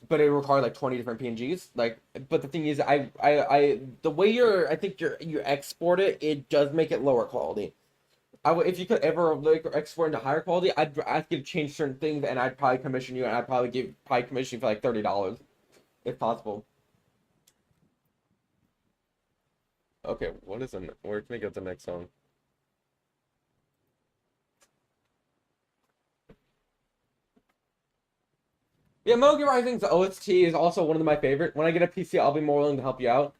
but it required like 20 different PNGs. Like, but the thing is, the way you export it, it does make it lower quality. If you could ever like export into higher quality, I'd ask you to change certain things, and I'd probably commission you, and I'd probably commission you for like $30, if possible. Okay, where can I get the next song? Yeah, Metal Gear Rising's OST is also one of my favorite. When I get a PC, I'll be more willing to help you out.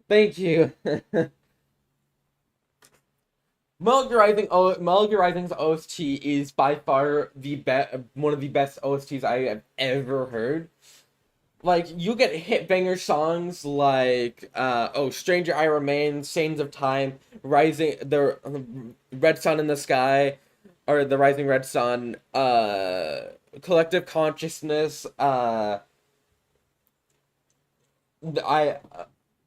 Thank you. Metal Gear Rising's OST is by far one of the best OSTs I have ever heard. Like, you get hit banger songs like, Stranger I Remain, Saints of Time, the Red Sun in the Sky, or the Rising Red Sun, Collective Consciousness,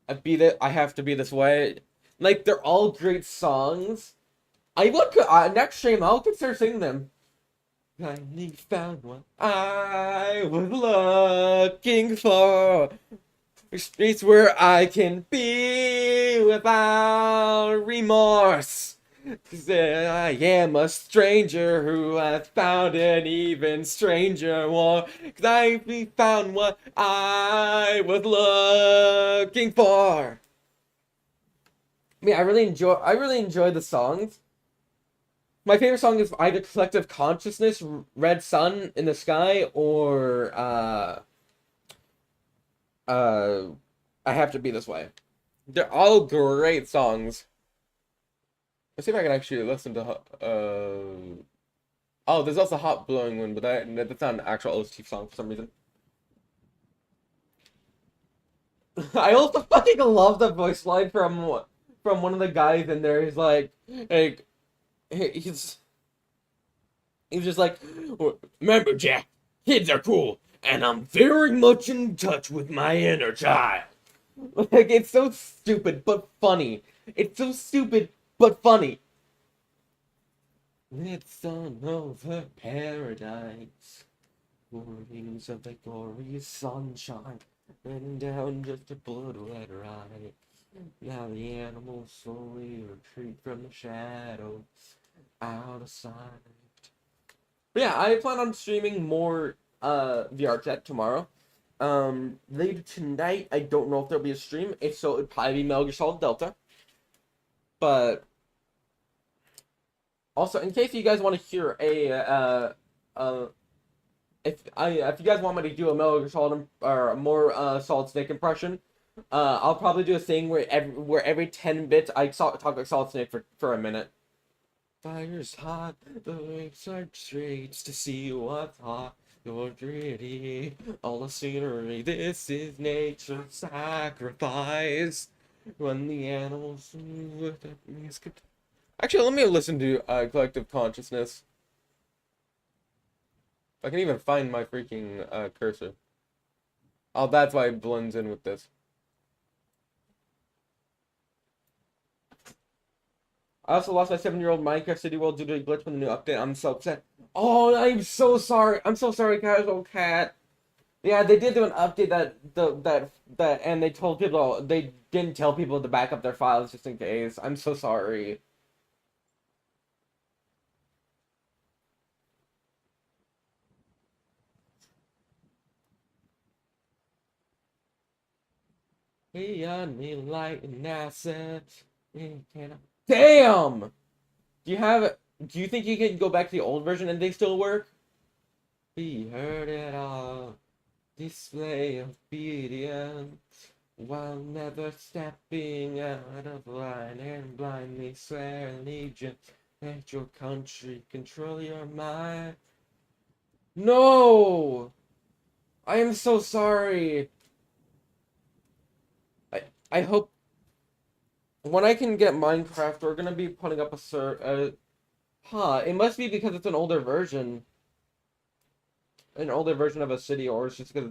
I have to be this way. Like they're all great songs. Next stream I'll consider singing them. Finally found what I was looking for. Streets where I can be without remorse. 'Cause I am a stranger who has found an even stranger one. 'Cause I found what I was looking for. I really enjoy the songs. My favorite song is either Collective Consciousness, Red Sun in the Sky, or I Have to Be This Way. They're all great songs. Let's see if I can actually listen to oh, there's also Hot Blowing Wind, but that's not an actual OST song for some reason. I also fucking love the voice line from one of the guys in there. He's like he's just like, remember, Jack, kids are cool, and I'm very much in touch with my inner child. Like, it's so stupid but funny. It's so stupid but funny. It's on over paradise, mornings of the glorious sunshine, and down just a blood-red ride. Now the animals slowly retreat from the shadows, out of sight. But yeah, I plan on streaming more VR chat tomorrow. Later tonight, I don't know if there'll be a stream. If so, it'd probably be Metal Gear Solid Delta. But also, in case you guys want to hear if you guys want me to do a Metal Gear Solid or a more Solid Snake impression, I'll probably do a thing where every 10 bits I talk like Solid Snake for a minute. Fire's hot, the waves are straight to see what's hot. You're pretty, all the scenery. This is nature's sacrifice. When the animals with the music. Actually, let me listen to Collective Consciousness. I can even find my freaking cursor. Oh, that's why it blends in with this. I also lost my 7-year-old Minecraft City World due to a glitch from the new update. I'm so upset. Oh, I'm so sorry. I'm so sorry, Casual Cat. Yeah, they did do an update that and they told people they didn't tell people to back up their files just in case. I'm so sorry. Hey, on me light and assets. Damn! Do you think you can go back to the old version and they still work? We heard it all. Display obedience while never stepping out of line and blindly swear allegiance. Let your country control your mind. No! I am so sorry. I hope when I can get Minecraft, we're gonna be putting up it must be because it's an older version. An older version of a city, or it's just because,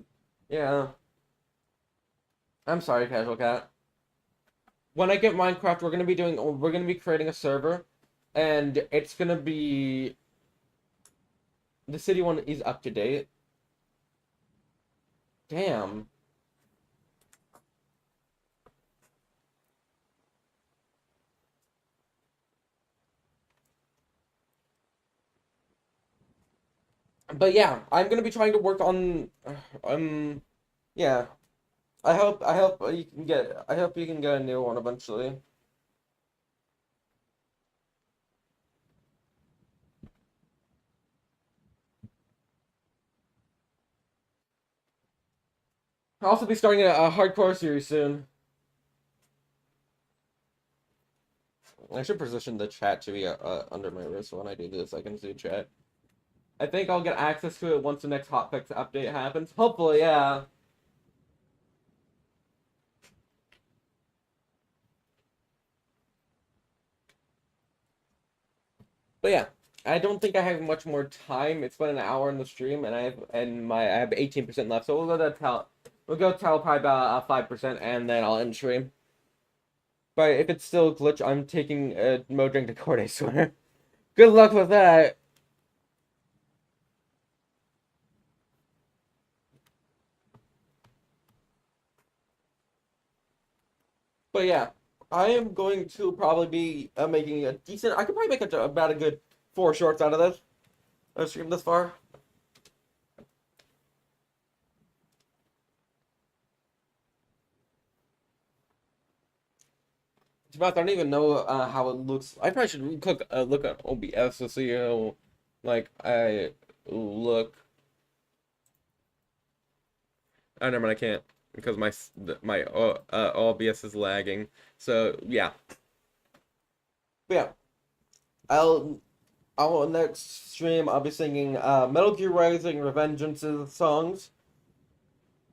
yeah. I'm sorry, Casual Cat. When I get Minecraft, we're gonna be creating a server, and it's gonna be, the city one is up to date. Damn. But yeah, I'm gonna be trying to work on, yeah. I hope you can get a new one eventually. I'll also be starting a hardcore series soon. I should position the chat to be under my wrist when I do this. I can see chat. I think I'll get access to it once the next hotfix update happens. Hopefully, yeah. But yeah, I don't think I have much more time. It's been an hour in the stream, and I have 18% left. So we'll let that We'll go till probably about 5%, and then I'll end stream. But if it's still a glitch, I'm taking a Mojang to court, I swear. Good luck with that. But yeah, I am going to probably be making a decent. I could probably make about a good 4 shorts out of this. I've streamed this far. To be honest, I don't even know how it looks. I probably should look at OBS to see how, like, I look. Oh, never mind, I can't because my OBS is lagging. So yeah. But yeah, I'll next stream I'll be singing Metal Gear Rising: Revengeance's songs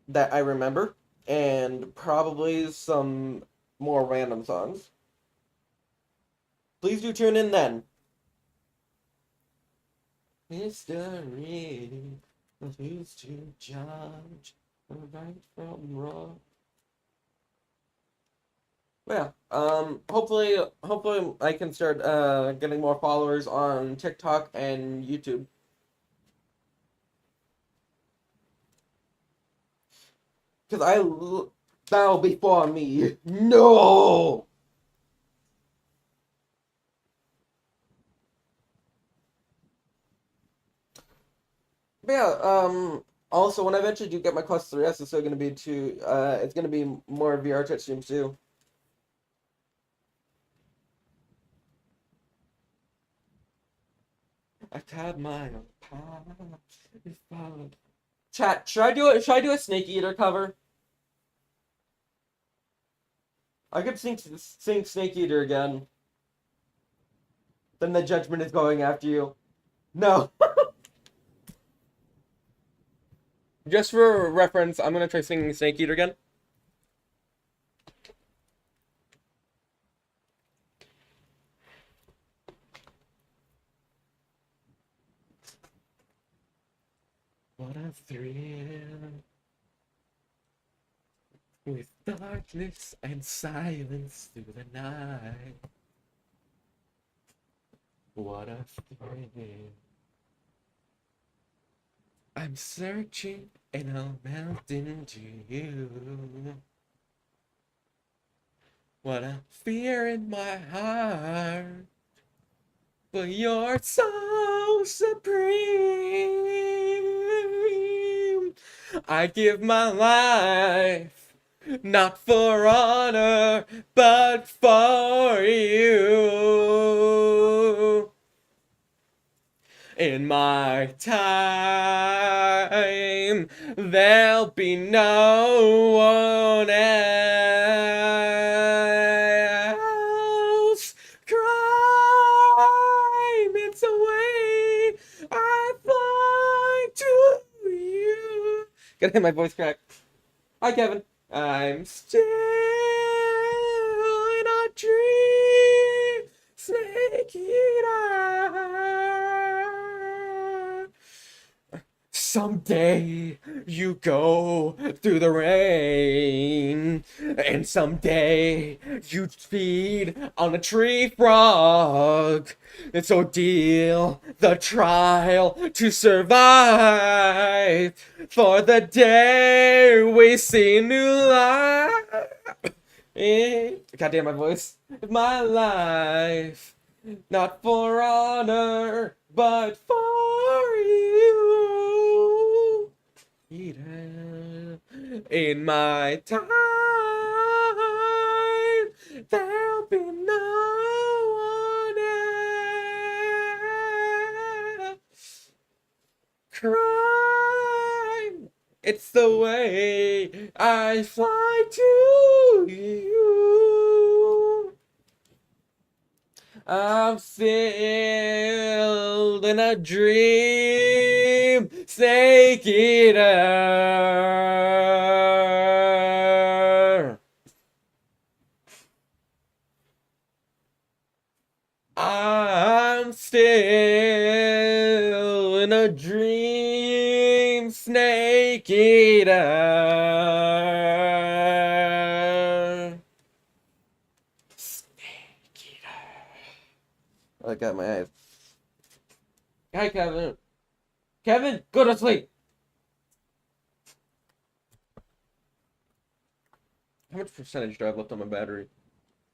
that I remember, and probably some more random songs. Please do tune in then. Mystery of who's to judge right from wrong. Yeah. Hopefully I can start getting more followers on TikTok and YouTube. Because bow before me. No! But yeah, also when I eventually do get my Quest 3S, it's still gonna be it's gonna be more VR Twitch streams too. I had my own path. Chat, should I do a Snake Eater cover? I could sing Snake Eater again. Then the judgment is going after you. No. Just for reference, I'm gonna try singing Snake Eater again. What a thrill, with darkness and silence through the night. What a thrill. I'm searching and I'll melt into you. What a fear in my heart, but you're so supreme. I give my life, not for honor, but for you. In my time, there'll be no one else. Crime, it's a way I fly to you. Gotta hit my voice crack. Hi, Kevin. I'm still in a dream, Snake Eater. Someday you go through the rain, and someday you feed on a tree frog. And so deal the trial to survive, for the day we see new life. God damn my voice. My life, not for honor, but for you. In my time, there'll be no one else. Crime, it's the way I fly to you. I'm still in a dream, Snake Eater. I'm still in a dream, Snake Eater. I got my eyes. Hi, Kevin. Kevin, go to sleep. How much percentage do I have left on my battery?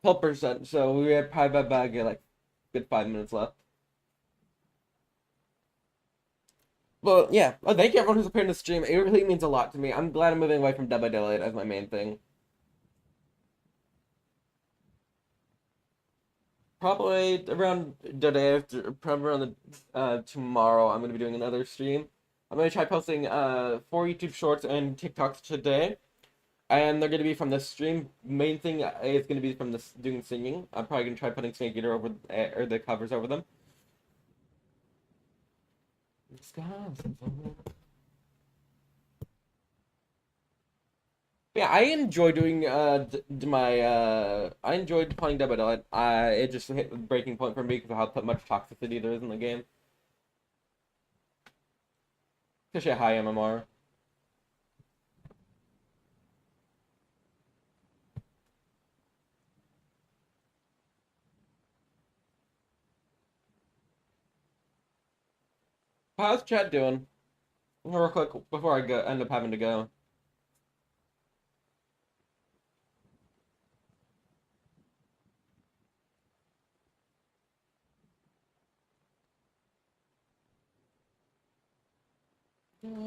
12%. So we had probably about like good 5 minutes left. Well, yeah. Well, thank you everyone who's appeared in the stream. It really means a lot to me. I'm glad I'm moving away from Dead by Daylight as my main thing. Probably around the day after, probably around the tomorrow, I'm gonna be doing another stream. I'm gonna try posting 4 YouTube Shorts and TikToks today, and they're gonna be from this stream. Main thing is gonna be from this doing singing. I'm probably gonna try putting Snake Eater over or the covers over them. Yeah, I enjoy doing I enjoyed playing Dead by Daylight. It just hit the breaking point for me because of how much toxicity there is in the game. Especially a high MMR. How's chat doing? Real quick before I end up having to go. Whoa,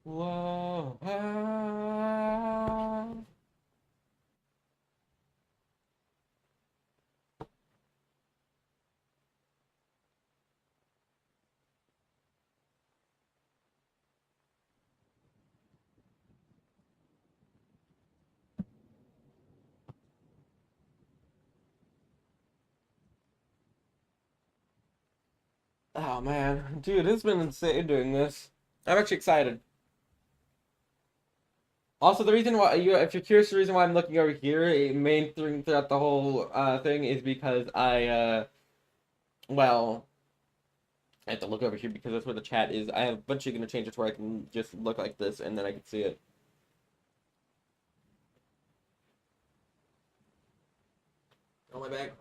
whoa, ah. Oh man, dude, it's been insane doing this. I'm actually excited. Also, the reason why if you're curious, the reason why I'm looking over here, a main thing throughout the whole thing is because well, I have to look over here because that's where the chat is. I am eventually gonna change it to where I can just look like this and then I can see it. Oh my bag.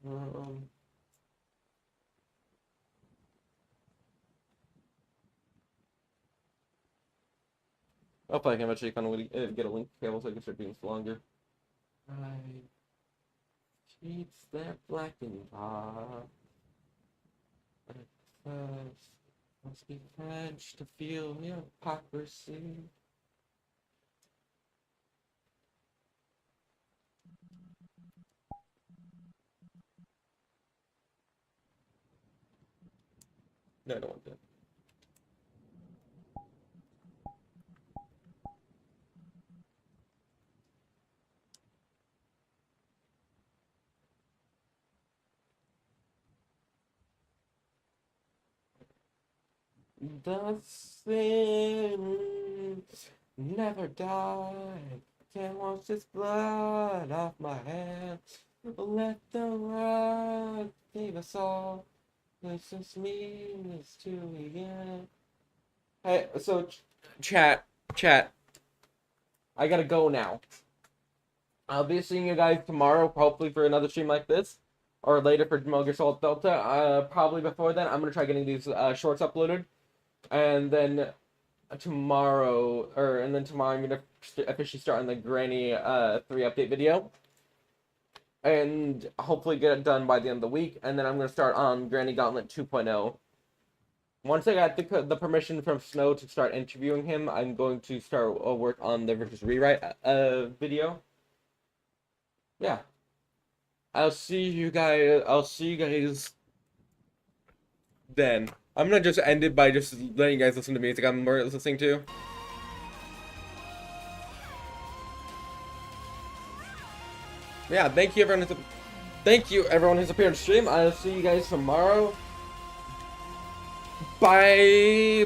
Um, Hopefully I can eventually kind of get a link cable so I can start doing this longer. Right. Sheets that black and pop. First, must speak French to feel hypocrisy. No, I don't want that. The sins never die. Can't wash this blood off my hands. Let the rock save us all. This means to begin. Hey, so chat. I gotta go now. I'll be seeing you guys tomorrow, hopefully for another stream like this, or later for Metal Gear Solid Delta. Probably before then, I'm gonna try getting these shorts uploaded, and then tomorrow I'm gonna officially start on the Granny 3 update video, and hopefully get it done by the end of the week, and then I'm gonna start on Granny Gauntlet 2.0. Once I got the permission from Snow to start interviewing him, I'm going to start work on the Versus Rewrite video. Yeah. I'll see you guys then. I'm gonna just end it by just letting you guys listen to music I'm more listening to. Yeah, thank you everyone who's appeared on stream. I'll see you guys tomorrow. Bye.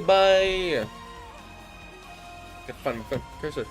Get fun, cursor.